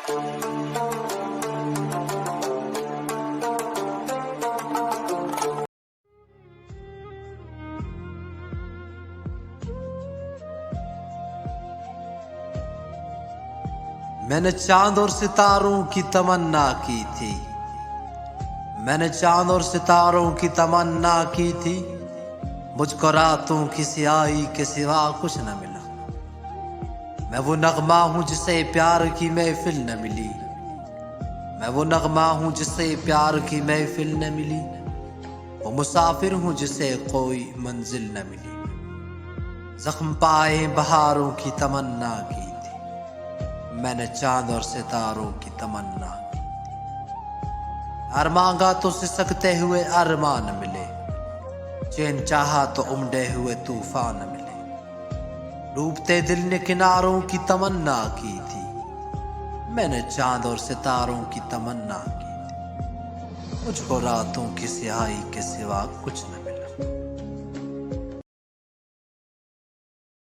میں نے چاند اور ستاروں کی تمنا کی تھی، میں نے چاند اور ستاروں کی تمنا کی تھی، مجھ کو راتوں کی سیاہی کے سوا کچھ نہ ملا۔ میں وہ نغمہ ہوں جسے پیار کی محفل نہ ملی، میں وہ نغمہ ہوں جسے پیار کی محفل نہ ملی، وہ مسافر ہوں جسے کوئی منزل نہ ملی۔ زخم پائے بہاروں کی تمنا کی تھی، میں نے چاند اور ستاروں کی تمنا کی تھی۔ ارمانگا تو سسکتے ہوئے ارمان ملے، چین چاہا تو امڈے ہوئے طوفان ملے۔ ڈوبتے دل نے کناروں کی تمنا کی تھی، میں نے چاند اور ستاروں کی تمنا کی تھی، مجھ کو راتوں کی سیاہی کے سوا کچھ نہ ملا۔